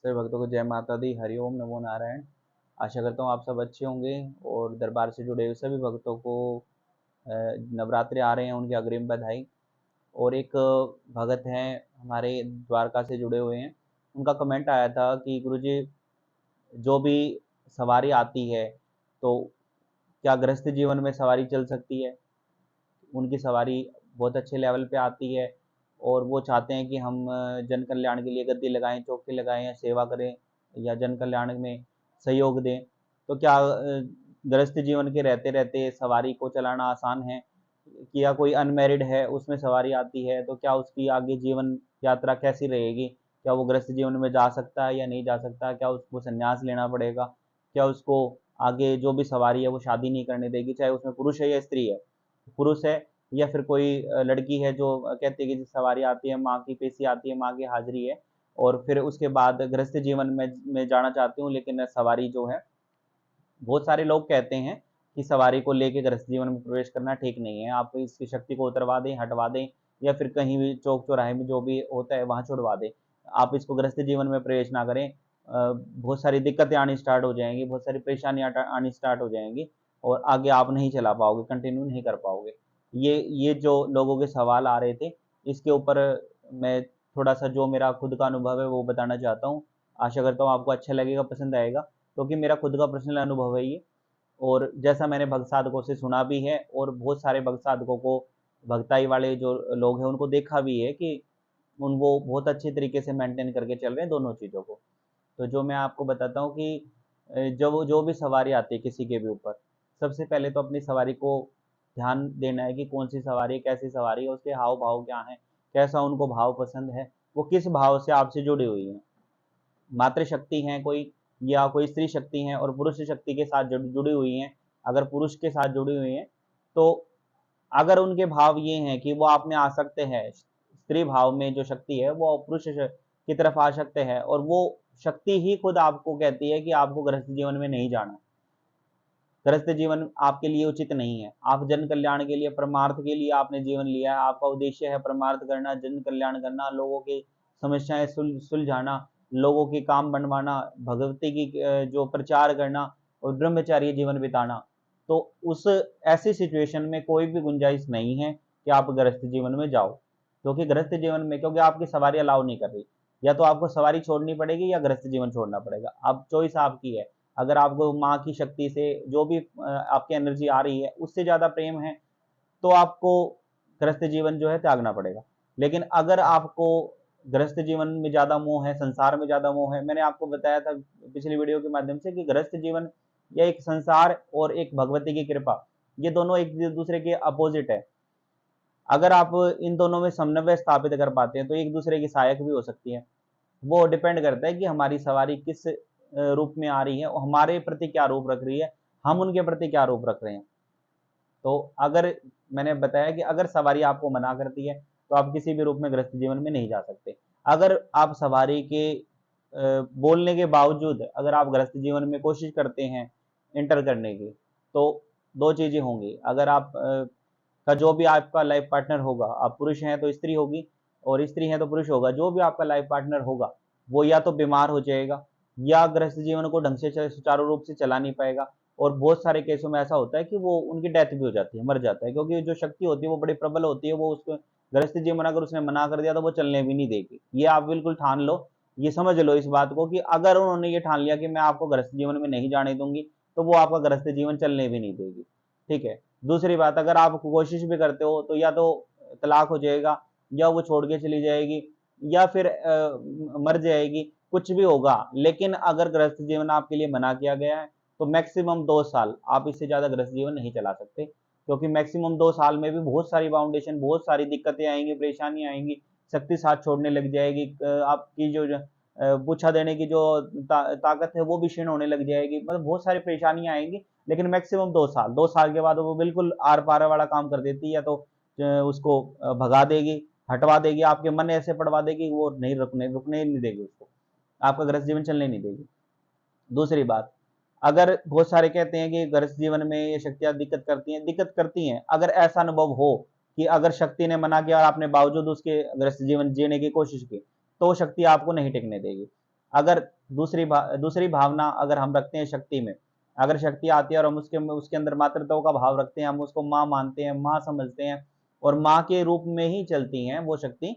सभी भक्तों को जय माता दी, हरिओम, नमो नारायण। आशा करता हूँ आप सब अच्छे होंगे और दरबार से जुड़े हुए सभी भक्तों को नवरात्रि आ रहे हैं, उनकी अग्रिम बधाई। और एक भगत हैं हमारे द्वारका से जुड़े हुए हैं, उनका कमेंट आया था कि गुरुजी, जो भी सवारी आती है तो क्या गृहस्थ जीवन में सवारी चल सकती है? उनकी सवारी बहुत अच्छे लेवल पे आती है और वो चाहते हैं कि हम जन कल्याण के लिए गद्दी लगाएं, चौकी लगाएं या सेवा करें या जन कल्याण में सहयोग दें। तो क्या गृहस्थ जीवन के रहते रहते सवारी को चलाना आसान है? कि या कोई अनमैरिड है, उसमें सवारी आती है, तो क्या उसकी आगे जीवन यात्रा कैसी रहेगी? क्या वो गृहस्थ जीवन में जा सकता है या नहीं जा सकता? क्या उसको संन्यास लेना पड़ेगा? क्या उसको आगे जो भी सवारी है वो शादी नहीं करने देगी, चाहे उसमें पुरुष है या स्त्री है? पुरुष है या फिर कोई लड़की है जो कहती है कि सवारी आती है, माँ की पेशी आती है, माँ की हाजिरी है, और फिर उसके बाद गृहस्थ जीवन में जाना चाहती हूँ, लेकिन सवारी जो है, बहुत सारे लोग कहते हैं कि सवारी को लेके गृहस्थ जीवन में प्रवेश करना ठीक नहीं है। आप इसकी शक्ति को उतरवा दें, हटवा दें, या फिर कहीं भी चौक चौराहे में जो भी होता है वहां छुड़वा दें। आप इसको गृहस्थ जीवन में प्रवेश ना करें। बहुत सारी दिक्कतें आनी स्टार्ट हो जाएंगी, बहुत सारी परेशानियां आनी स्टार्ट हो जाएंगी और आगे आप नहीं चला पाओगे, कंटिन्यू नहीं कर पाओगे। ये जो लोगों के सवाल आ रहे थे, इसके ऊपर मैं थोड़ा सा जो मेरा खुद का अनुभव है वो बताना चाहता हूँ। आशा करता हूँ आपको अच्छा लगेगा, पसंद आएगा, क्योंकि मेरा खुद का पर्सनल अनुभव है ये। और जैसा मैंने भक्त साधकों से सुना भी है और बहुत सारे भक्त साधकों को, भक्ताई वाले जो लोग हैं उनको देखा भी है कि उन वो बहुत अच्छे तरीके से मेंटेन करके चल रहे हैं दोनों चीज़ों को। तो जो मैं आपको बताता हूँ कि जब जो भी सवारी आती है किसी के भी ऊपर, सबसे पहले तो अपनी सवारी को ध्यान देना है कि कौन सी सवारी है, कैसी सवारी है, उसके हाव भाव क्या हैं, कैसा उनको भाव पसंद है, वो किस भाव से आपसे जुड़ी हुई है। मातृशक्ति हैं कोई, या कोई स्त्री शक्ति हैं और पुरुष शक्ति के साथ जुड़ी हुई हैं। अगर पुरुष के साथ जुड़ी हुई हैं तो अगर उनके भाव ये हैं कि वो आप में आसक्त है, स्त्री भाव में जो शक्ति है वो पुरुष की तरफ आसक्त है, और वो शक्ति ही खुद आपको कहती है कि आपको गृहस्थ जीवन में नहीं जाना, गृहस्थ जीवन आपके लिए उचित नहीं है। आप जन कल्याण के लिए, परमार्थ के लिए आपने जीवन लिया है, आपका उद्देश्य है परमार्थ करना, जन कल्याण करना, लोगों की समस्याएं सुलझाना, लोगों के काम बनवाना, भगवती की जो प्रचार करना और ब्रह्मचारी जीवन बिताना। तो उस ऐसी सिचुएशन में कोई भी गुंजाइश नहीं है कि आप गृहस्थ जीवन में जाओ, क्योंकि गृहस्थ जीवन में, क्योंकि आपकी सवारी अलाउ नहीं कर रही, या तो आपको सवारी छोड़नी पड़ेगी या गृहस्थ जीवन छोड़ना पड़ेगा। अब चॉइस आपकी है। अगर आपको माँ की शक्ति से जो भी आपकी एनर्जी आ रही है उससे ज़्यादा प्रेम है, तो आपको गृहस्थ जीवन जो है त्यागना पड़ेगा। लेकिन अगर आपको गृहस्थ जीवन में ज़्यादा मोह है, संसार में ज़्यादा मोह है, मैंने आपको बताया था पिछली वीडियो के माध्यम से कि गृहस्थ जीवन या एक संसार और एक भगवती की कृपा, ये दोनों एक दूसरे के अपोजिट है। अगर आप इन दोनों में समन्वय स्थापित कर पाते हैं तो एक दूसरे की सहायक भी हो सकती है। वो डिपेंड करता है कि हमारी सवारी किस रूप में आ रही है और हमारे प्रति क्या रूप रख रही है, हम उनके प्रति क्या रूप रख रहे हैं। तो अगर मैंने बताया कि अगर सवारी आपको मना करती है तो आप किसी भी रूप में गृहस्थ जीवन में नहीं जा सकते। अगर आप सवारी के बोलने के बावजूद अगर आप गृहस्थ जीवन में कोशिश करते हैं इंटर करने की, तो दो चीजें होंगी। अगर आप का जो भी आपका लाइफ पार्टनर होगा, आप पुरुष हैं तो स्त्री होगी और स्त्री हैं तो पुरुष होगा, जो भी आपका लाइफ पार्टनर होगा वो या तो बीमार हो जाएगा या गृहस्थ जीवन को ढंग से सुचारू रूप से चला नहीं पाएगा। और बहुत सारे केसों में ऐसा होता है कि वो उनकी डेथ भी हो जाती है, मर जाता है, क्योंकि जो शक्ति होती है वो बड़ी प्रबल होती है। वो उसको गृहस्थ जीवन अगर उसने मना कर दिया तो वो चलने भी नहीं देगी। ये आप बिल्कुल ठान लो, ये समझ लो इस बात को कि अगर उन्होंने ये ठान लिया कि मैं आपको गृहस्थ जीवन में नहीं जाने दूंगी, तो वो आपका गृहस्थ जीवन चलने भी नहीं देगी। ठीक है। दूसरी बात, अगर आप कोशिश भी करते हो तो या तो तलाक हो जाएगा, या वो छोड़ के चली जाएगी, या फिर मर जाएगी, कुछ भी होगा। लेकिन अगर गृहस्थ जीवन आपके लिए मना किया गया है तो मैक्सिमम 2 साल, आप इससे ज्यादा गृहस्थ जीवन नहीं चला सकते, क्योंकि मैक्सिमम 2 साल में भी बहुत सारी बाउंडेशन, बहुत सारी दिक्कतें आएंगी, परेशानियां आएंगी, शक्ति साथ छोड़ने लग जाएगी, आपकी जो पूछा देने की जो ताकत है वो भी क्षीण होने लग जाएगी, मतलब बहुत सारी परेशानियां आएंगी। लेकिन मैक्सिमम 2 साल, 2 साल के बाद वो बिल्कुल आर पार वाला काम कर देती है, या तो उसको भगा देगी, हटवा देगी, आपके मन ऐसे पड़वा देगी वो नहीं रुकने रुकने नहीं देगी, उसको आपका गृहस्थ जीवन चलने नहीं देगी। दूसरी बात, अगर बहुत सारे कहते हैं कि गृहस्थ जीवन में ये शक्तियां दिक्कत करती हैं, दिक्कत करती हैं। अगर ऐसा अनुभव हो कि अगर शक्ति ने मना किया और आपने बावजूद उसके गृहस्थ जीवन जीने की कोशिश की, तो वो शक्ति आपको नहीं टिकने देगी। अगर दूसरी भावना अगर हम रखते हैं शक्ति में, अगर शक्ति आती है और हम उसके अंदर मातृत्व का भाव रखते हैं, हम उसको माँ मानते हैं, माँ समझते हैं और माँ के रूप में ही चलती हैं वो शक्ति,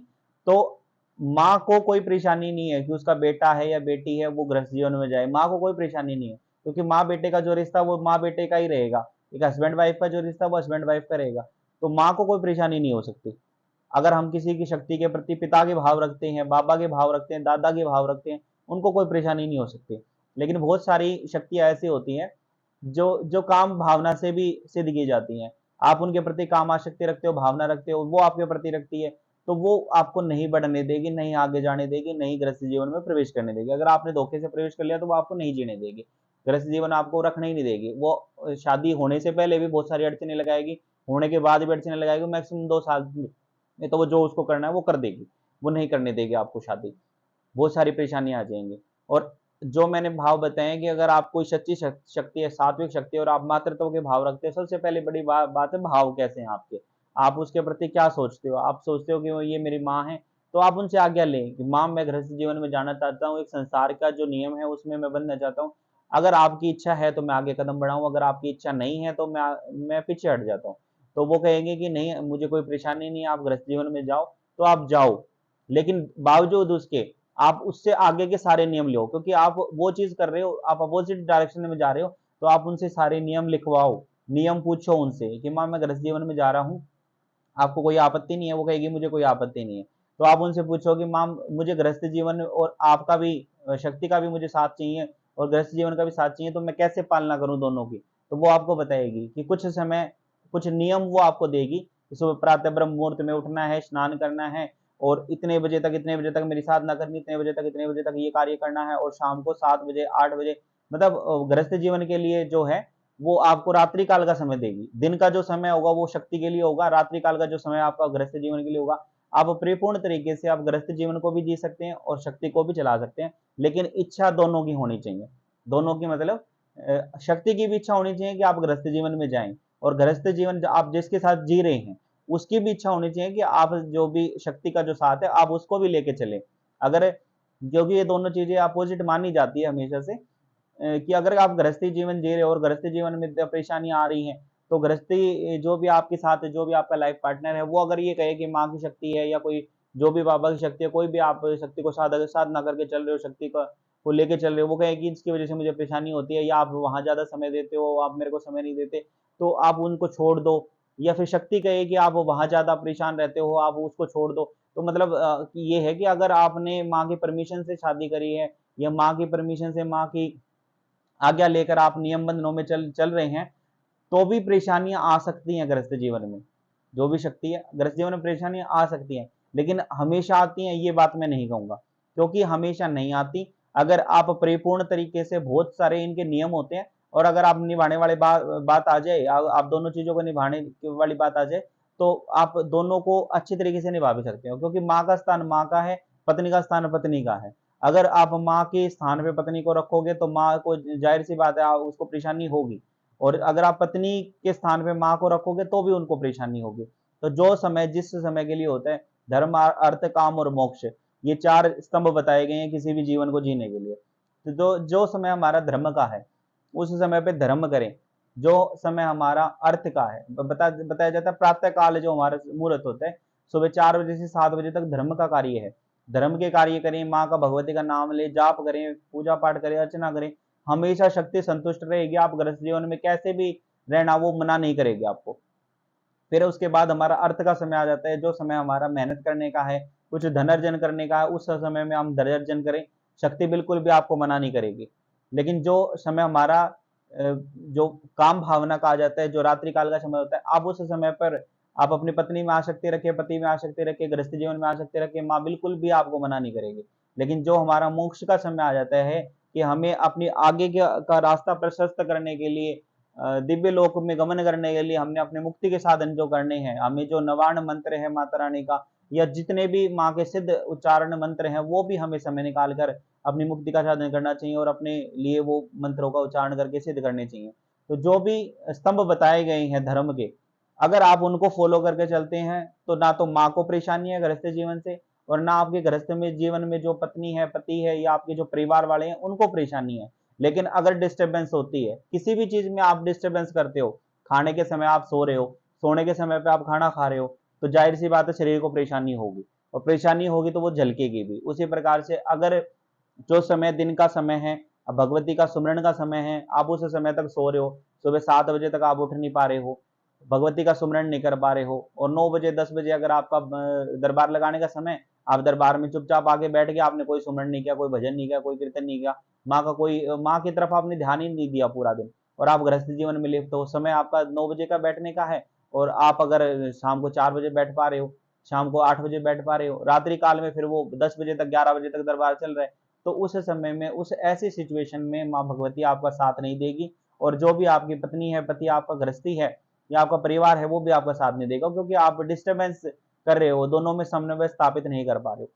तो माँ को कोई परेशानी नहीं है कि उसका बेटा है या बेटी है वो गृहस्थ जीवन में जाए। माँ को कोई परेशानी नहीं है, क्योंकि माँ बेटे का जो रिश्ता वो माँ बेटे का ही रहेगा। एक हस्बैंड वाइफ का जो रिश्ता वो हस्बैंड वाइफ का रहेगा। तो माँ को कोई परेशानी नहीं हो सकती। अगर हम किसी की शक्ति के प्रति पिता के भाव रखते हैं, बाबा के भाव रखते हैं, दादा के भाव रखते हैं, उनको कोई परेशानी नहीं हो सकती। लेकिन बहुत सारी शक्तियाँ ऐसी होती हैं जो जो काम भावना से भी सिद्ध की जाती हैं। आप उनके प्रति काम आसक्ति रखते हो, भावना रखते हो, वो आपके प्रति रखती है, तो वो आपको नहीं बढ़ने देगी, नहीं आगे जाने देगी, नहीं गृहस्थ जीवन में प्रवेश करने देगी। अगर आपने धोखे से प्रवेश कर लिया तो वो आपको नहीं जीने देगी। गृहस्थ जीवन आपको रखने ही नहीं देगी। वो शादी होने से पहले भी बहुत सारी अड़चनें लगाएगी, होने के बाद भी अड़चनें लगाएगी, मैक्सिमम 2 साल में तो वो जो उसको करना है वो कर देगी। वो नहीं करने देगी आपको शादी। बहुत सारी परेशानियां आ जाएंगी। और जो मैंने भाव बताए कि अगर आप कोई सच्ची शक्ति है, सात्विक शक्ति है और आप मातृत्व के भाव रखते हैं, सबसे पहले बड़ी बात है भाव कैसे हैं आपके। आप उसके प्रति क्या सोचते हो? आप सोचते हो कि वो ये मेरी माँ है, तो आप उनसे आज्ञा लें कि माँ मैं गृहस्थ जीवन में जाना चाहता हूँ, एक संसार का जो नियम है उसमें मैं बनना चाहता हूँ। अगर आपकी इच्छा है तो मैं आगे कदम बढ़ाऊं, अगर आपकी इच्छा नहीं है तो मैं पीछे हट जाता हूँ। तो वो कहेंगे कि नहीं, मुझे कोई परेशानी नहीं है, आप गृहस्थ जीवन में जाओ, तो आप जाओ। लेकिन बावजूद उसके आप उससे आगे के सारे नियम लो, क्योंकि आप वो चीज कर रहे हो, आप अपोजिट डायरेक्शन में जा रहे हो, तो आप उनसे सारे नियम लिखवाओ। नियम पूछो उनसे कि माँ मैं गृहस्थ जीवन में जा रहा हूँ, आपको कोई आपत्ति नहीं है? वो कहेगी मुझे कोई आपत्ति नहीं है। तो आप उनसे पूछो कि माँ मुझे गृहस्थ जीवन और आपका भी शक्ति का भी मुझे साथ चाहिए और गृहस्थ जीवन का भी साथ चाहिए, तो मैं कैसे पालना करूं दोनों की? तो वो आपको बताएगी कि कुछ समय कुछ नियम वो आपको देगी कि सुबह प्रातः ब्रह्म मुहूर्त में उठना है, स्नान करना है और इतने बजे तक मेरी साधना करनी, इतने बजे तक ये कार्य करना है और शाम को 7 बजे 8 बजे, मतलब गृहस्थ जीवन के लिए जो है वो आपको रात्रि काल का समय देगी। दिन का जो समय होगा वो शक्ति के लिए होगा, रात्रि काल का जो समय आपका गृहस्थ जीवन के लिए होगा। आप परिपूर्ण तरीके से आप गृहस्थ जीवन को भी जी सकते हैं और शक्ति को भी चला सकते हैं, लेकिन इच्छा दोनों की होनी चाहिए। दोनों की मतलब शक्ति की भी इच्छा होनी चाहिए कि आप गृहस्थ जीवन में जाएं, और गृहस्थ जीवन आप जिसके साथ जी रहे हैं उसकी भी इच्छा होनी चाहिए कि आप जो भी शक्ति का जो साथ है आप उसको भी लेके चले। अगर क्योंकि ये दोनों चीजें अपोजिट मानी जाती है हमेशा से, कि अगर आप गृहस्थी जीवन जी रहे हो और गृहस्थी जीवन में परेशानियां आ रही हैं, तो गृहस्थी जो भी आपके साथ है, जो भी आपका लाइफ पार्टनर है, वो अगर ये कहे कि माँ की शक्ति है या कोई जो भी बाबा की शक्ति है, कोई भी आप शक्ति को साधना करके चल रहे हो, शक्ति को लेके चल रहे हो, वो कहे कि इसकी वजह से मुझे परेशानी होती है या आप वहां ज्यादा समय देते हो, आप मेरे को समय नहीं देते, तो आप उनको छोड़ दो। या फिर शक्ति कहे कि आप वहां ज्यादा परेशान रहते हो, आप उसको छोड़ दो। तो मतलब ये है कि अगर आपने माँ की परमिशन से शादी करी है या माँ की परमिशन से, माँ की आज्ञा लेकर आप नियम बंधनों में चल चल रहे हैं, तो भी परेशानियां आ सकती हैं गृहस्थ जीवन में। जो भी शक्ति है गृहस्थ जीवन में परेशानियां आ सकती हैं, लेकिन हमेशा आती हैं ये बात मैं नहीं कहूंगा, क्योंकि हमेशा नहीं आती। अगर आप परिपूर्ण तरीके से, बहुत सारे इनके नियम होते हैं और अगर आप निभाने वाले बात आ जाए, आप दोनों चीजों को निभाने वाली बात आ जाए, तो आप दोनों को अच्छी तरीके से निभा भी सकते हो, क्योंकि माँ का स्थान माँ का है, पत्नी का स्थान पत्नी का है। अगर आप माँ के स्थान पे पत्नी को रखोगे तो माँ को जाहिर सी बात है उसको परेशानी होगी, और अगर आप पत्नी के स्थान पे माँ को रखोगे तो भी उनको परेशानी होगी। तो जो समय जिस समय के लिए होता है, धर्म अर्थ काम और मोक्ष, ये 4 स्तंभ बताए गए हैं किसी भी जीवन को जीने के लिए। तो जो जो समय हमारा धर्म का है उस समय पे धर्म करें। जो समय हमारा अर्थ का है, बताया जाता है प्रातः काल जो हमारा मुहूर्त होता है, सुबह 4 बजे से 7 बजे तक धर्म का कार्य है। धर्म के कार्य करें, माँ का भगवती का नाम ले, जाप करें, पूजा पाठ करें, अर्चना करें, हमेशा शक्ति संतुष्ट रहेगी। आप गृहस्थ जीवन में कैसे भी रहना वो मना नहीं करेगी आपको। फिर उसके बाद हमारा अर्थ का समय आ जाता है, जो समय हमारा मेहनत करने का है, कुछ धन अर्जन करने का है, उस समय में हम धन अर्जन करें, शक्ति बिल्कुल भी आपको मना नहीं करेगी। लेकिन जो समय हमारा जो काम भावना का आ जाता है, जो रात्रि काल का समय होता है, आप उस समय पर आप अपनी पत्नी में आसक्ति रखे, पति में आसक्ति रखे, गृहस्थ जीवन में आसक्ति रखे, माँ बिल्कुल भी आपको मना नहीं करेगी। लेकिन जो हमारा मोक्ष का समय आ जाता है कि हमें अपनी आगे का रास्ता प्रशस्त करने के लिए, दिव्य लोक में गमन करने के लिए, हमने अपने मुक्ति के साधन जो करने हैं, हमें जो नवार्ण मंत्र है माता रानी का, या जितने भी माँ के सिद्ध उच्चारण मंत्र हैं, वो भी हमें समय निकाल कर अपनी मुक्ति का साधन करना चाहिए और अपने लिए वो मंत्रों का उच्चारण करके सिद्ध करने चाहिए। तो जो भी स्तंभ बताए गए हैं धर्म के, अगर आप उनको फॉलो करके चलते हैं तो ना तो माँ को परेशानी है गृहस्थ जीवन से, और ना आपके गृहस्थ में जीवन में जो पत्नी है, पति है या आपके जो परिवार वाले हैं उनको परेशानी है। लेकिन अगर डिस्टर्बेंस होती है, किसी भी चीज में आप डिस्टर्बेंस करते हो, खाने के समय आप सो रहे हो, सोने के समय पे आप खाना खा रहे हो, तो जाहिर सी बात है शरीर को परेशानी होगी, और परेशानी होगी तो वो झलकेगी भी। उसी प्रकार से अगर जो समय दिन का समय है, अब भगवती का सुमरन का समय है, आप उस समय तक सो रहे हो, सुबह 7 बजे तक आप उठ नहीं पा रहे हो, भगवती का सुमरन नहीं कर पा रहे हो, और 9 बजे 10 बजे अगर आपका दरबार लगाने का समय, आप दरबार में चुपचाप आके बैठ गए, आपने कोई सुमरन नहीं किया, कोई भजन नहीं किया, कोई कीर्तन नहीं किया, माँ की तरफ आपने ध्यान ही नहीं दिया पूरा दिन, और आप गृहस्थ जीवन में लिप्त हो, समय आपका 9 बजे का बैठने का है, और आप अगर शाम को 4 बजे बैठ पा रहे हो, शाम को 8 बजे बैठ पा रहे हो, रात्रि काल में फिर वो 10 बजे तक 11 बजे तक दरबार चल रहा है, तो उस समय में उस ऐसी सिचुएशन में माँ भगवती आपका साथ नहीं देगी, और जो भी आपकी पत्नी है, पति आपका गृहस्थी है या आपका परिवार है, वो भी आपका साथ नहीं देगा, क्योंकि आप डिस्टर्बेंस कर रहे हो, दोनों में समन्वय स्थापित नहीं कर पा रहे हो।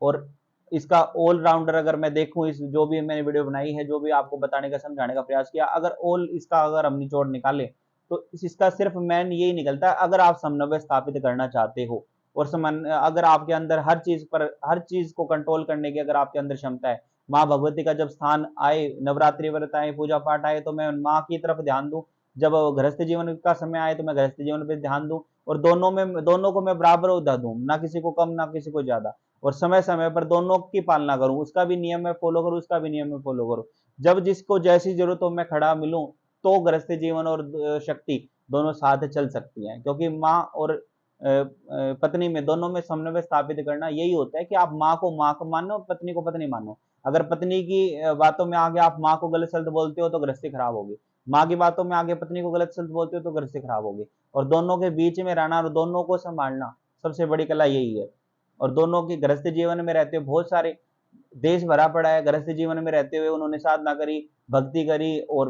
और इसका ऑलराउंडर अगर मैं देखूं, इस जो भी मैंने वीडियो बनाई है, जो भी आपको बताने का समझाने का प्रयास किया, अगर इसका अगर हम निचोड़ निकालें, तो इसका सिर्फ मैन यही निकलता है, अगर आप समन्वय स्थापित करना चाहते हो और अगर आपके अंदर हर चीज को कंट्रोल करने की अगर आपके अंदर क्षमता है, माँ भगवती का जब स्थान आए, नवरात्रि व्रत आए, पूजा पाठ आए, तो मैं माँ की तरफ ध्यान दूं, जब गृहस्थ जीवन का समय आए तो मैं गृहस्थ जीवन पे ध्यान दूं, और दोनों को मैं बराबर उदा दूं, ना किसी को कम ना किसी को ज्यादा, और समय समय पर दोनों की पालना करूं, उसका भी नियम मैं फॉलो करूं, उसका भी नियम मैं फॉलो करूं। जब जिसको जैसी जरूरत हो मैं खड़ा मिलूं, तो गृहस्थ जीवन और शक्ति दोनों साथ चल सकती हैं, क्योंकि माँ और पत्नी में दोनों में समन्वय स्थापित करना यही होता है कि आप माँ को मानो, पत्नी को पत्नी मानो। अगर पत्नी की बातों में आगे आप माँ को गलत शब्द बोलते हो तो गृहस्थी खराब होगी, माँ की बातों में आगे पत्नी को गलत शब्द बोलते हो तो गृहस्थी खराब होगी। और दोनों के बीच में रहना और दोनों को संभालना सबसे बड़ी कला यही है। और दोनों की गृहस्थ जीवन में रहते हुए बहुत सारे देश भरा पड़ा है, गृहस्थ जीवन में रहते हुए उन्होंने साधना करी, भक्ति करी, और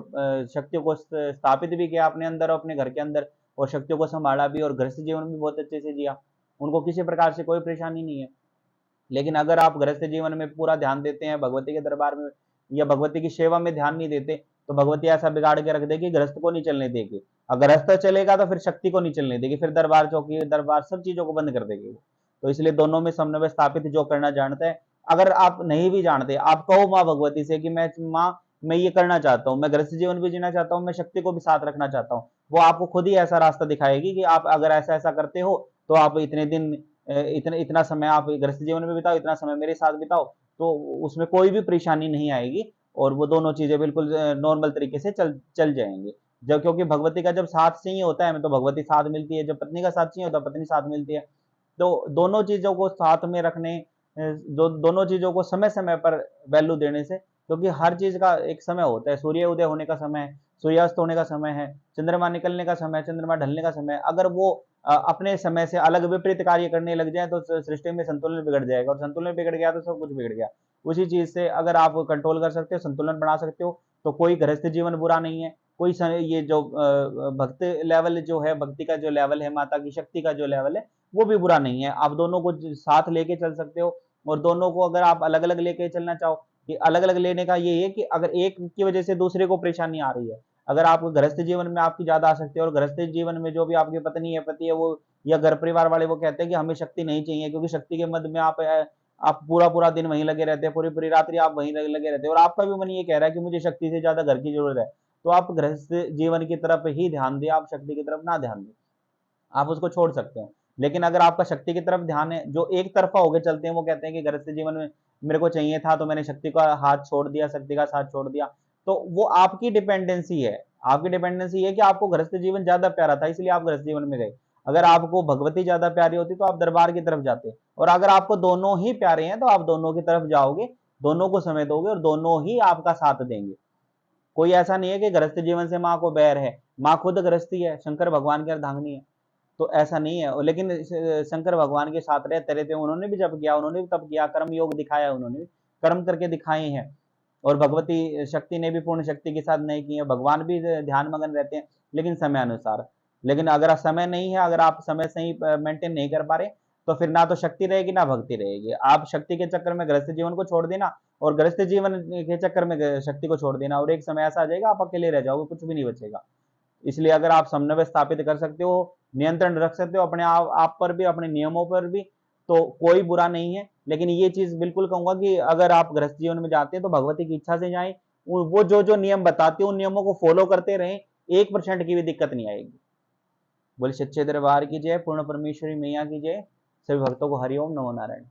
शक्तियों को स्थापित भी किया अपने अंदर और अपने घर के अंदर, और शक्तियों को संभाला भी, और गृहस्थ जीवन भी बहुत अच्छे से जिया, उनको किसी प्रकार से कोई परेशानी नहीं है। लेकिन अगर आप गृहस्थ जीवन में पूरा ध्यान देते हैं, भगवती के दरबार में या भगवती की सेवा में ध्यान नहीं देते, तो भगवती ऐसा बिगाड़ के रख देगी, गृहस्थ को नहीं चलने देगी। अगर गृहस्थ चलेगा तो फिर शक्ति को नहीं चलने देगी, फिर दरबार चौकी दरबार सब चीजों को बंद कर देगी। तो इसलिए दोनों में समन्वय स्थापित जो करना जानता है, अगर आप नहीं भी जानते, आप कहो माँ भगवती से कि मैं ये करना चाहता हूँ, मैं गृहस्थ जीवन भी जीना चाहता हूँ, मैं शक्ति को भी साथ रखना चाहता हूँ, वो आपको खुद ही ऐसा रास्ता दिखाएगी कि आप अगर ऐसा ऐसा करते हो तो आप इतने दिन इतना समय आप गृहस्थ जीवन में बिताओ, इतना समय मेरे साथ बिताओ, तो उसमें कोई भी परेशानी नहीं आएगी, और वो दोनों चीजें बिल्कुल नॉर्मल तरीके से चल चल जाएंगे। जब क्योंकि भगवती का जब साथ चाहिए होता है तो भगवती साथ मिलती है, जब पत्नी का साथ चाहिए होता है पत्नी साथ मिलती है। तो दोनों चीजों को साथ में रखने, जो दोनों चीजों को समय समय पर वैल्यू देने से, क्योंकि हर चीज का एक समय होता है, सूर्य उदय होने का समय है, सूर्यास्त होने का समय है, चंद्रमा निकलने का समय है, चंद्रमा ढलने का समय है। अगर वो अपने समय से अलग विपरीत कार्य करने लग जाए तो सृष्टि में संतुलन बिगड़ जाएगा, और संतुलन बिगड़ गया तो सब कुछ बिगड़ गया। उसी चीज से अगर आप कंट्रोल कर सकते हो, संतुलन बना सकते हो, तो कोई गृहस्थ जीवन बुरा नहीं है। ये जो भक्त लेवल जो है, भक्ति का जो लेवल है, माता की शक्ति का जो लेवल है, वो भी बुरा नहीं है। आप दोनों को साथ लेके चल सकते हो, और दोनों को अगर आप अलग अलग लेके चलना चाहो, कि अलग अलग लेने का ये है कि अगर एक की वजह से दूसरे को परेशानी आ रही है, अगर आप गृहस्थ जीवन में आपकी ज्यादा आसक्ति है, और गृहस्थ जीवन में जो भी आपकी पत्नी है, पति है, वो या घर परिवार वाले वो कहते हैं कि हमें शक्ति नहीं चाहिए, क्योंकि शक्ति के मद में आप पूरा पूरा दिन वहीं लगे रहते हैं, पूरी पूरी रात्रि आप वहीं लगे रहते हैं, और आपका भी मन ये कह रहा है कि मुझे शक्ति से ज्यादा घर की जरूरत है, तो आप गृहस्थ जीवन की तरफ ही ध्यान दें, आप शक्ति की तरफ ना ध्यान दें, आप उसको छोड़ सकते हो। लेकिन अगर आपका शक्ति की तरफ ध्यान है, जो एक तरफा होकर चलते हैं, वो कहते हैं कि गृहस्थ जीवन में मेरे को चाहिए था तो मैंने शक्ति का हाथ छोड़ दिया, शक्ति का साथ छोड़ दिया, तो वो आपकी डिपेंडेंसी है। आपकी डिपेंडेंसी है कि आपको गृहस्थ जीवन ज्यादा प्यारा था इसलिए आप गृहस्थ जीवन में गए। अगर आपको भगवती ज्यादा प्यारी होती तो आप दरबार की तरफ जाते, और अगर आपको दोनों ही प्यारे हैं तो आप दोनों की तरफ जाओगे, दोनों को समय दोगे, और दोनों ही आपका साथ देंगे। कोई ऐसा नहीं है कि गृहस्थ जीवन से माँ को बैर है, माँ खुद गृहस्थी है, शंकर भगवान की अर्धांगिनी है, तो ऐसा नहीं है। लेकिन शंकर भगवान के साथ रहते रहते उन्होंने भी जप किया, उन्होंने भी तप किया, कर्म योग दिखाया, उन्होंने भी कर्म करके दिखाए हैं, और भगवती शक्ति ने भी पूर्ण शक्ति के साथ नहीं किए, भगवान भी ध्यान मगन रहते हैं, लेकिन समय अनुसार। लेकिन अगर समय नहीं है, अगर आप समय सही मेंटेन नहीं कर पा रहे, तो फिर ना तो शक्ति रहेगी ना भक्ति रहेगी। आप शक्ति के चक्कर में गृहस्थ जीवन को छोड़ देना, और गृहस्थ जीवन के चक्कर में शक्ति को छोड़ देना, और एक समय ऐसा आ जाएगा आप अकेले रह जाओगे, कुछ भी नहीं बचेगा। इसलिए अगर आप समन्वय स्थापित कर सकते हो, नियंत्रण रख सकते हो अपने आप पर भी, अपने नियमों पर भी, तो कोई बुरा नहीं है। लेकिन ये चीज बिल्कुल कहूंगा कि अगर आप गृहस्थ जीवन में जाते हैं तो भगवती की इच्छा से जाएं, वो जो जो नियम बताते हैं उन नियमों को फॉलो करते रहें, 1% की भी दिक्कत नहीं आएगी। बोले सच्चे दरबार की जय, पूर्ण परमेश्वरी मैया की जय। सभी भक्तों को हरिओम, नमो नारायण।